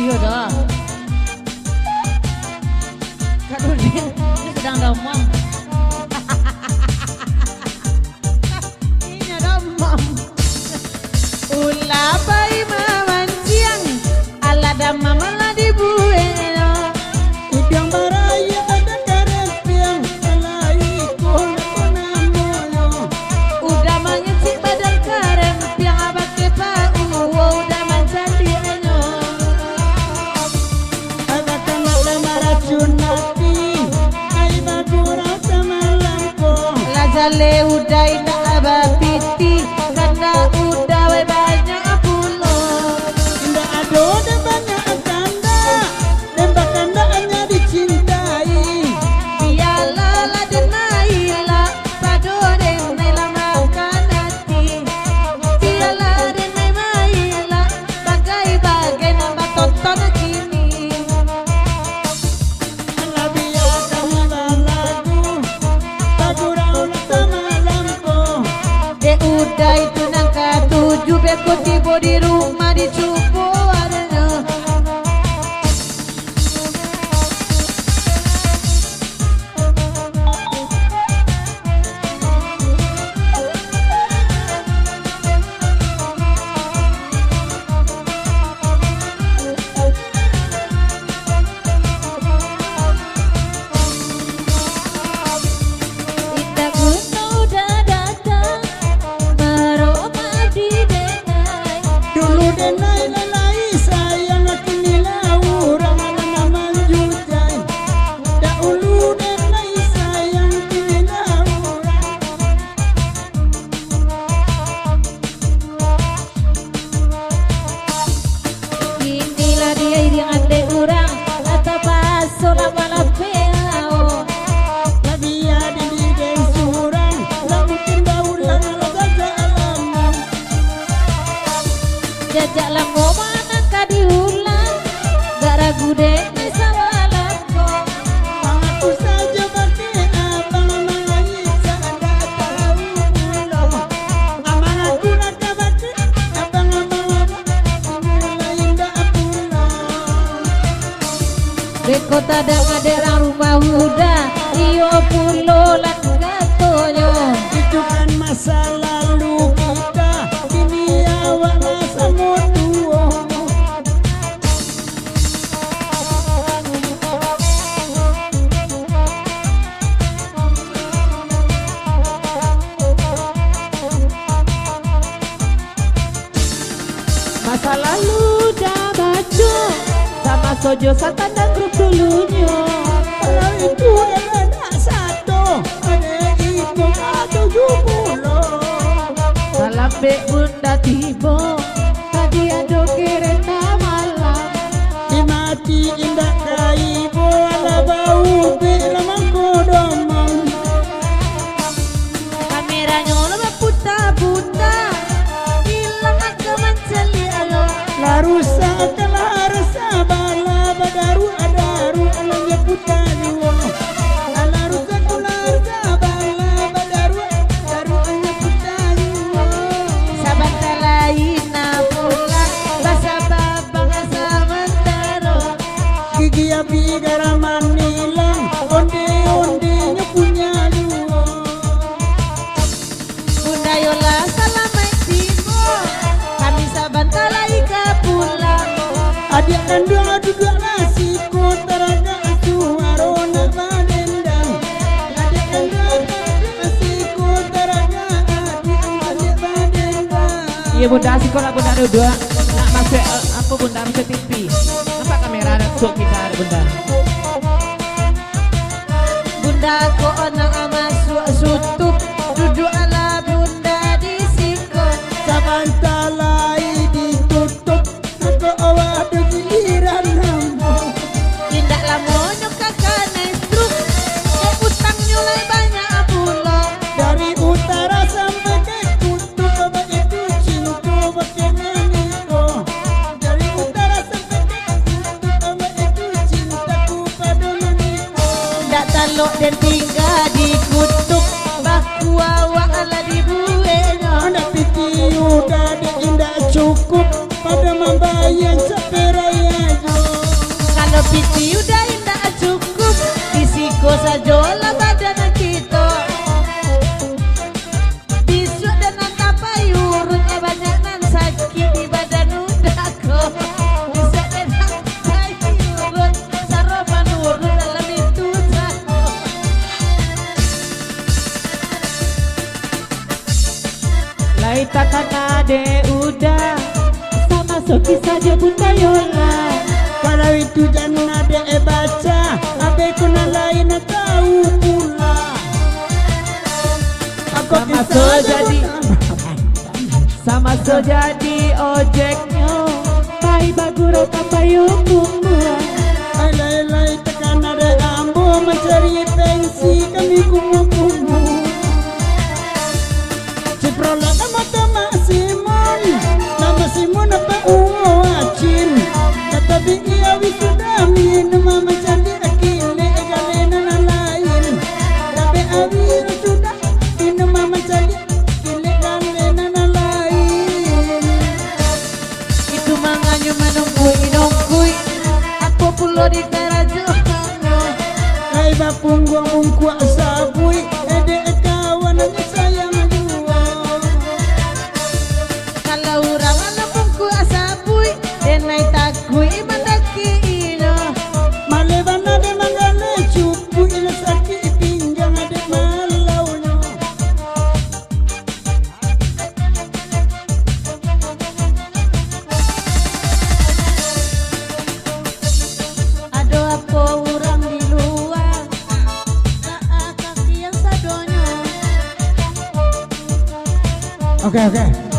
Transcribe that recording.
Iya dah. Kak Nurdin sedang demam. Ini demam. Ulah bayi mawan siang, ala demam ala dibueno. Udang baraya ada karet piang, alai ikon penamoyo. Udah mengecik badan karen, piang abak kepa udah mencandi enyo. Ada kamala maracun hati, ai bagura sama lampo. Lazale udah ina abapiti, karena udah we banyak pulo. Indah ado dan banyak tanda, nembak tanda hanya dicintai. Biarlah la denaila, padore naila makan hati. Biarlah denai maila, bagai-bagai nama tonton kini. Ala biar kamala lagu, bagura ulah sama lampo. Udah itu nangka tujuh beko tibo di rumah dicupo adanya. Indah gunung udah datang, meroma di denai. Dulu denai lalai sayang kini laurang nama jujai. Dahulu denai sayang kini laurang. Inilah dia yang ande urang, atau paso lama peao. Labia di deng surang, la mungkin baulang ala gaza alam. Jajak lambo mana diulang, gak ragu deh sama lako. Aku saja pakai abang menyanyi sada tahu pulau. Amang aku nak pakai abang mulai indah pulau. Beko tada ngaderang rumah udah, iyo pulo lan gatonyo. Itu kan masa lalu kita, kini awak masa tua. Masa lalu dah baca, sama sojo satan dan grup dulunya. Kalau itu ada satu, ada itu ada 70. Salam bek bunda tibo, tadi ada kereta malam. Dimati indah kaibo ala bau bila mangkodomong. Kameranya lo puta-puta, hilang ke menceli alo. La rusa kalah rasa bala badaru adaru alanya puta jiwa. Ala rusa kalah rasa bala badaru daru alanya puta jiwa. Saban lain na pulang, basa babang sementara. Gigi api garaman nilang, onde-ondenya punya dua. Bunda yola salamai tibo, kami saban talai ke pulang. Adik kandung duduk nasi kotaraga suarona badendang. Adik kandung duduk nasi kotaraga adik badendang. Iya bunda asik lah bunda ada dua. Nak masuk apa bunda masuk TV. Nampak kamera ada untuk kita ada bunda. Bunda ko anak masuk sutup, duduk ala bunda di sikon. Sabantalai ditutup ke awak ada giliran hambung. Tindak lamonyo kakak nestruk, utang nyulai banyak pulau. Dari utara sampai ke kutub abang itu cinta pakai naniko. Dari utara sampai ke kutub abang itu cintaku pada naniko. Ndak talok dan tinggal Nai takkan ade udah sama Soki saja Bunda Yola. Kalau itu jangan ada baca, abe kuna lain tahu pula. Aku Sama so jadi sama so jadi ojeknya. Pai baguro kapayung kumua. Lai tekan ada ambo mencari pensi kami kumu-kumu. Ciprola nama Simon apa uacin. Tetapi ia wisudamin mama jadi akile galena na lain. Tapi awi sudah in mama jadi akile galena na lain. Itu manganyo manungkui aku pulo di karajo. Hai bapung gua mungku asabui ede kawan sayang dua. Kalau orang anak mungku asabui denai takui mandaki ino. Malebana de mangale cupu ila saki pinjang ade malaunya. Ado apa orang di luar kaki yang sadonyo. Oke.